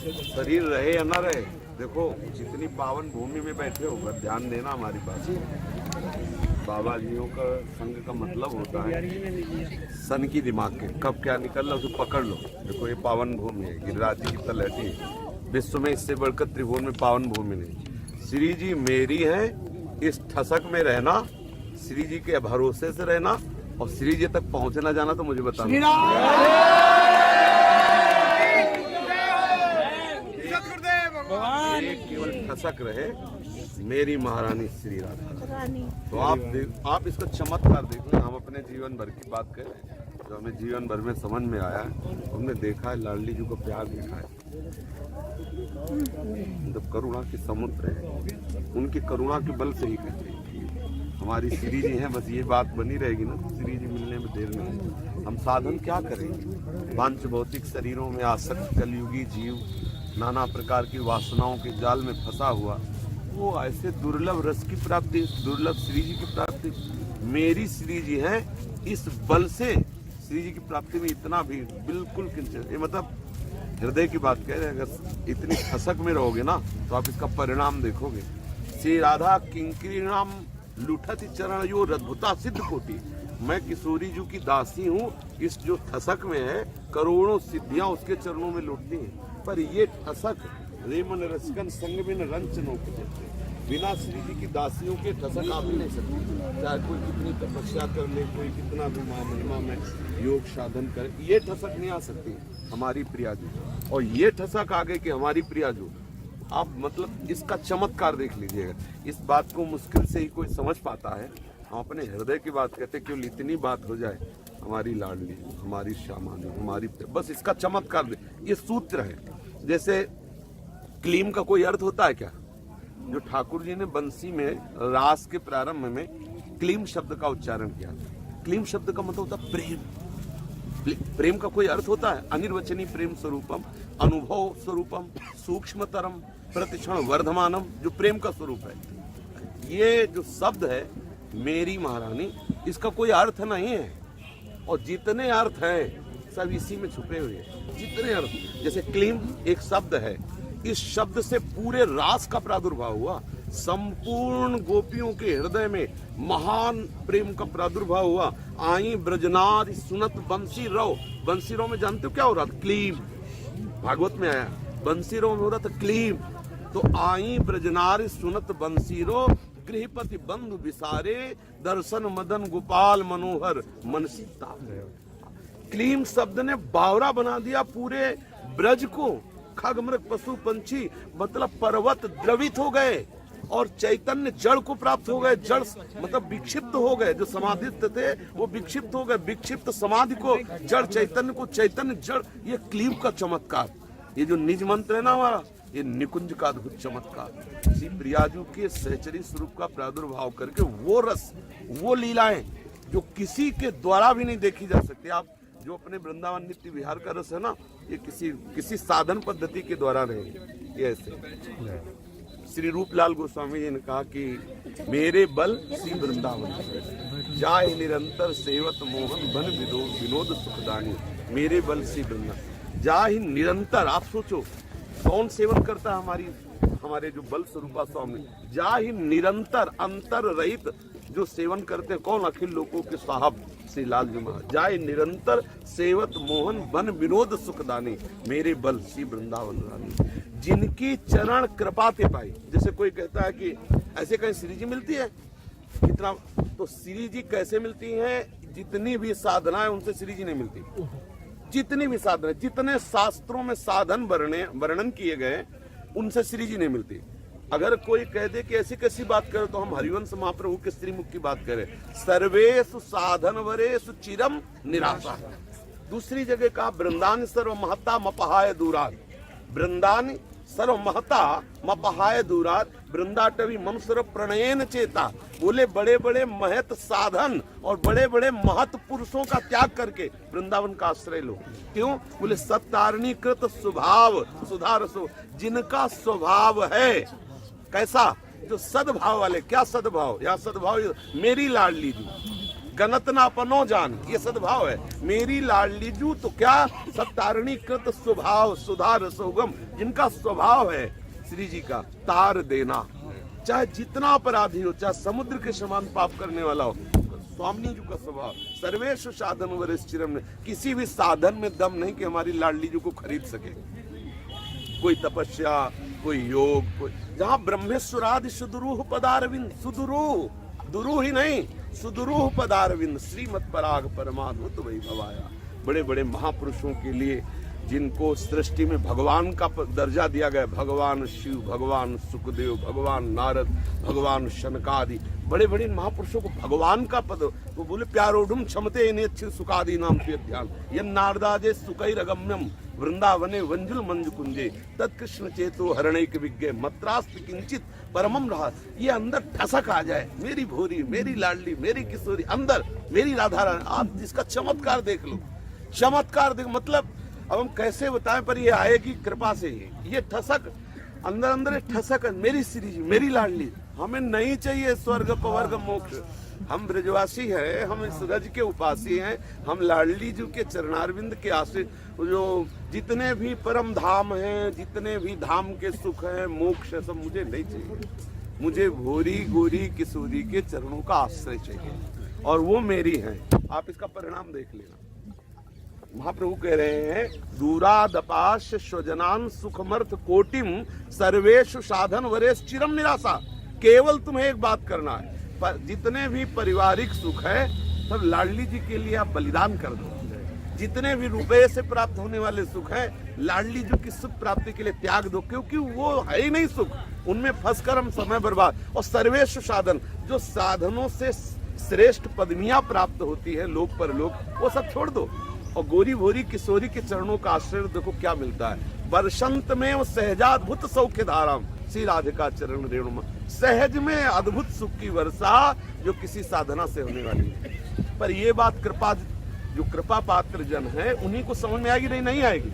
शरीर रहे या ना रहे, देखो जितनी पावन भूमि में बैठे हो, अगर ध्यान देना हमारी बात। बाबा जियों का संग का मतलब होता है सन की दिमाग के, कब क्या निकल रहा उसे पकड़ लो। देखो ये पावन भूमि है, गिरिराज जी की तलहटी है, विश्व में इससे बढ़कर त्रिभुवन में पावन भूमि नहीं। श्री जी मेरी है, इस ठसक में रहना, श्री जी के भरोसे से रहना और श्री जी तक पहुंचना जाना तो मुझे बताना। केवल ठसक रहे मेरी महारानी श्री राधा। तो आप इसका चमत्कार देख लें। हम अपने जीवन भर की बात करें, जो हमें जीवन भर में समझ में आया है, हमने देखा है, लाडली जी को प्यार देखा है, जब करुणा के समुद्र है, उनकी करुणा के बल से ही कहते हैं हमारी श्री जी हैं। बस ये बात बनी रहेगी ना, श्री जी मिलने में देर नहीं। हम साधन क्या करेंगे? पांच भौतिक शरीरों में आसक्त कलयुगी जीव नाना प्रकार की वासनाओं के जाल में फंसा हुआ, वो ऐसे दुर्लभ रस की प्राप्ति, दुर्लभ श्री जी की प्राप्ति, मेरी श्री जी है, इस बल से श्री जी की प्राप्ति में इतना भी बिल्कुल किंचित, ये मतलब हृदय की बात कह रहे हैं। अगर इतनी खसक में रहोगे ना तो आप इसका परिणाम देखोगे। श्री राधा किंकरी नाम लुठत चरण यो अद्भुता सिद्ध कोटि। मैं किशोरी जी की दासी हूँ, इस जो ठसक में है करोड़ों सिद्धियां उसके चरणों में लुटती हैं। पर ये ठसक रेमन रसकन संग बिन रंचनों के देते, बिना श्री जी की दासियों के ठसक आप ही नहीं सकती। चाहे कोई कितनी तपस्या कर ले, कोई कितना भी महिमा में योग साधन करे, ये ठसक नहीं आ सकती हमारी प्रियाजू। और ये ठसक आ गई कि हमारी प्रियाजू, आप मतलब इसका चमत्कार देख लीजिएगा। इस बात को मुश्किल से ही कोई समझ पाता है। हम अपने हृदय की बात कहते, क्यों इतनी बात हो जाए, हमारी लाडली, हमारी श्यामानी, हमारी, बस इसका चमत्कार दे। ये सूत्र है। जैसे क्लीम का कोई अर्थ होता है क्या? जो ठाकुर जी ने बंसी में रास के प्रारंभ में क्लीम शब्द का उच्चारण किया। क्लीम शब्द का मतलब होता है प्रेम। प्रेम का कोई अर्थ होता है? अनिर्वचनीय प्रेम स्वरूपम, अनुभव स्वरूपम, सूक्ष्मतरम, प्रतिक्षण वर्धमानम, जो प्रेम का स्वरूप है। ये जो शब्द है मेरी महारानी, इसका कोई अर्थ नहीं है। और जितने अर्थ हैं सब इसी में छुपे हुए हैं। जितने अर्थ, जैसे क्लीम एक शब्द है, इस शब्द से पूरे रास का प्रादुर्भाव हुआ। संपूर्ण गोपियों के हृदय में महान प्रेम का प्रादुर्भाव हुआ। आई ब्रजनाद सुनत बंसी रो। बंसी रो में जानते हो क्या हो रहा था? क्लीम। भागवत में आया, बंसी रो में हो रहा था क्लीम। तो आई ब्रजनार सुनत बंसी रो, गृहपति बंधु विसारे, दर्शन मदन गोपाल मनोहर मन सीता। क्लीम शब्द ने बावरा बना दिया पूरे ब्रज को। खग मृग पशु पंछी मतलब पर्वत द्रवित हो गए और चैतन्य जड़ को प्राप्त हो गए। जड़ मतलब विक्षिप्त हो गए, जो समाधिस्थ थे वो विक्षिप्त हो गए। विक्षिप्त समाधि को जड़, चैतन्य को चैतन्य जड़। ये क्लीम का चमत्कार। ये जो निज मंत्र है ना हमारा, ये निकुंज का अद्भुत चमत्कार। श्री प्रियाजू के सहचरी स्वरूप का प्रादुर्भाव करके वो रस, वो लीलाएं जो किसी के द्वारा भी नहीं देखी जा सकती। आप जो अपने वृंदावन नित्य विहार का रस है ना, ये किसी साधन पद्धति के द्वारा नहीं। ये ऐसे श्री रूपलाल गोस्वामी जी ने कहा कि मेरे बल श्री वृंदावन जाए निरंतर सेवत मोहन बन विनोद सुखदानी। मेरे बल श्री वृंदावन जाहि निरंतर। आप सोचो कौन सेवन करता है हमारे जो बल स्वरूपा स्वामी, जाहि निरंतर अंतर रहित जो सेवन करते हैं। कौन? अखिल लोकों के साहब श्री लाल जी महाराज। जाए निरंतर सेवत मोहन बन विनोद सुखदानी, मेरे बल श्री वृंदावन रानी। जिनकी चरण कृपा ते पाई। जैसे कोई कहता है कि ऐसे कहीं श्री जी मिलती है कितना, तो श्री जी कैसे मिलती हैं? जितनी भी साधना है उनसे श्री जी नहीं मिलती। जितनी भी साधना, जितने शास्त्रों में साधन वर्णन किए गए, उनसे श्री जी नहीं मिलती। अगर कोई कह दे कि ऐसी कैसी बात करे, तो हम हरिवंश महाप्रभु के श्रीमुख की बात करें। सर्वेषु साधन वरेषु चिरम निराशा। दूसरी जगह कहा वृंदान सर्व महता मपहाय दूरात। वृंदान सर्व महता मपहाय दूरात, वृंदाटवी मम सर्व प्रणयन चेता। बोले बड़े बड़े महत साधन और बड़े बड़े महत पुरुषों का त्याग करके वृंदावन का आश्रय लो। क्यों? बोले सत्तारणी कृत स्वभाव सुधारसो। जिनका स्वभाव है कैसा? जो सद्भाव वाले। क्या सद्भाव? या सद्भाव मेरी लाडली जी, गणत ना अपनो जान, ये सद्भाव है। मेरी लाडली जू तो क्या सब तारणी कृत स्वभाव सुधा रसोगम, जिनका स्वभाव है श्री जी का तार देना, चाहे जितना अपराधी हो, चाहे समुद्र के समान पाप करने वाला हो, स्वामी जी का स्वभाव सर्वेश साधन वरिष्ठिरम, किसी भी साधन में दम नहीं कि हमारी लाडली जी को खरीद सके। कोई तपस्या, कोई योग, कोई जहाँ ब्रह्मेश्वरादि सुदुरूह पदारविंद, सुदुरूह दुरूह ही नहीं, सुदुरूह पदारविंद श्रीमत् पराग परमाद्भुत वही भवाया। बड़े बड़े महापुरुषों के लिए जिनको सृष्टि में भगवान का दर्जा दिया गया, भगवान शिव, भगवान सुखदेव, भगवान नारद, भगवान शनकादि, बड़े बड़े महापुरुषों को भगवान का पद, वो बोले प्यारोढ़ क्षमते इन्हें सुखादि नाम पे ध्यान, ये नारदाजे सुकैरगम्यम वृंदावने वंजुल मंजु कुंजे तत्कृष्ण चेतो हरणैक विज्ञे मत्रास्त किंचित परमम रहा। ये अंदर ठसक आ जाए, मेरी भोरी, मेरी लाडली, मेरी किशोरी, अंदर मेरी राधा रानी, आप इसका चमत्कार देख लो, चमत्कार देख, मतलब अब हम कैसे बताएं, पर ये आएगी कृपा से ही। ये ठसक अंदर अंदर ठसक, मेरी श्री जी, मेरी लाडली, हमें नहीं चाहिए स्वर्ग पवर्ग मोक्ष, हम ब्रजवासी हैं, हम इस रज के उपासी हैं, हम लाडली जी के चरणारविंद के आश्रित, जो जितने भी परम धाम हैं, जितने भी धाम के सुख हैं, मोक्ष है, सब मुझे नहीं चाहिए। मुझे भोरी गोरी किशोरी के चरणों का आश्रय चाहिए और वो मेरी हैं। आप इसका परिणाम देख लेना। महाप्रभु कह रहे हैं दूरादपाश स्वजनान सुखमर्थ कोटिम सर्वेषु साधन वरेश चिरम निराशा। केवल तुम्हें एक बात करना है, पर जितने भी पारिवारिक सुख है सब लाडली जी के लिए आप बलिदान कर दो। जितने भी रुपए से प्राप्त होने वाले सुख है लाडली जी की सुख प्राप्ति के लिए त्याग दो, क्योंकि वो है ही नहीं सुख, उनमें फंसकर हम समय बर्बाद। और सर्वेषु साधन, जो साधनों से श्रेष्ठ पदवियां प्राप्त होती है लोक पर लोक, वो सब छोड़ दो और गोरी भोरी किशोरी के चरणों का आश्रय देखो क्या मिलता है। वर्षंत में वो सहजाद्भुत सौख्य धाराम, श्री राधिका चरण रेणुमा, सहज में अद्भुत सुख की वर्षा जो किसी साधना से होने वाली है। पर ये बात कृपा, जो कृपा पात्र जन है उन्हीं को समझ में आएगी, नहीं आएगी।